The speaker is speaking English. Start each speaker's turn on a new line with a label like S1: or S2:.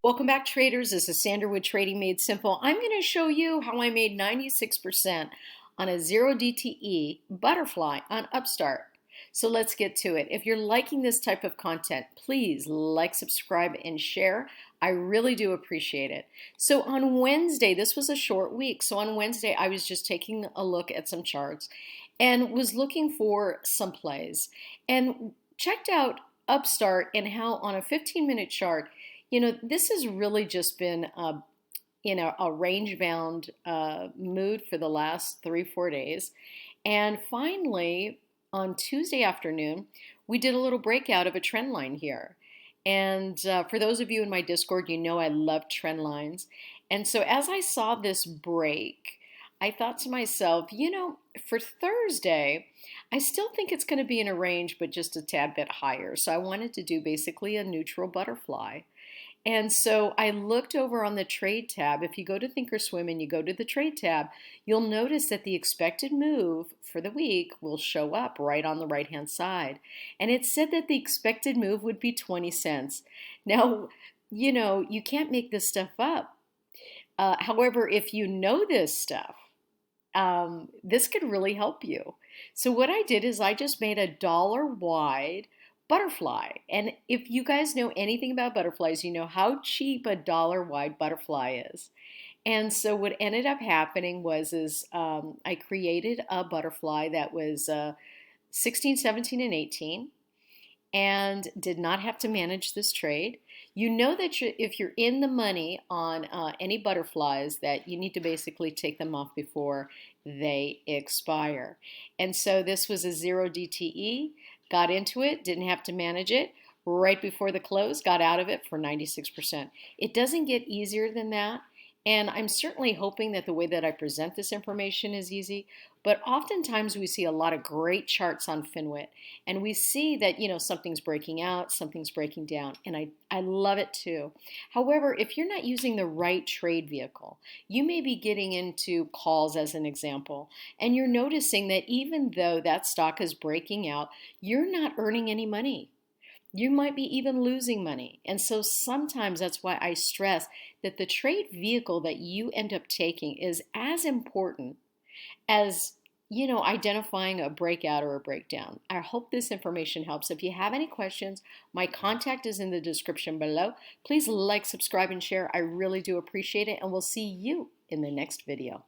S1: Welcome back, traders. This is Sandra with Trading Made Simple. I'm going to show you how I made 96% on a 0 DTE butterfly on Upstart. So let's get to it. If you're liking this type of content, please like, subscribe, and share. I really do appreciate it. So on Wednesday, this was a short week. So on Wednesday, I was just taking a look at some charts and was looking for some plays and checked out Upstart and how on a 15-minute chart, this has really just been a range-bound mood for the last 3-4 days. And finally, on Tuesday afternoon, we did a little breakout of a trend line here. And for those of you in my Discord, you know I love trend lines. And so as I saw this break, I thought to myself, for Thursday, I still think it's going to be in a range, but just a tad bit higher. So I wanted to do basically a neutral butterfly. And so I looked over on the trade tab. If you go to thinkorswim and you go to the trade tab, you'll notice that the expected move for the week will show up right on the right-hand side. And it said that the expected move would be 20 cents. Now, you can't make this stuff up. However, if you know this stuff, this could really help you. So what I did is I just made a dollar wide butterfly. And if you guys know anything about butterflies, you know how cheap a dollar wide butterfly is. And so what ended up happening was I created a butterfly that was 16, 17, and 18 and did not have to manage this trade. You know that if you're in the money on any butterflies, that you need to basically take them off before they expire. And so this was a 0 DTE, got into it, didn't have to manage it. Right before the close, got out of it for 96%. It doesn't get easier than that. And I'm certainly hoping that the way that I present this information is easy, but oftentimes we see a lot of great charts on Finwit, and we see that, something's breaking out, something's breaking down, and I love it too. However, if you're not using the right trade vehicle, you may be getting into calls as an example, and you're noticing that even though that stock is breaking out, you're not earning any money. You might be even losing money. And so sometimes that's why I stress that the trade vehicle that you end up taking is as important as, identifying a breakout or a breakdown. I hope this information helps. If you have any questions, my contact is in the description below. Please like, subscribe, and share. I really do appreciate it, and we'll see you in the next video.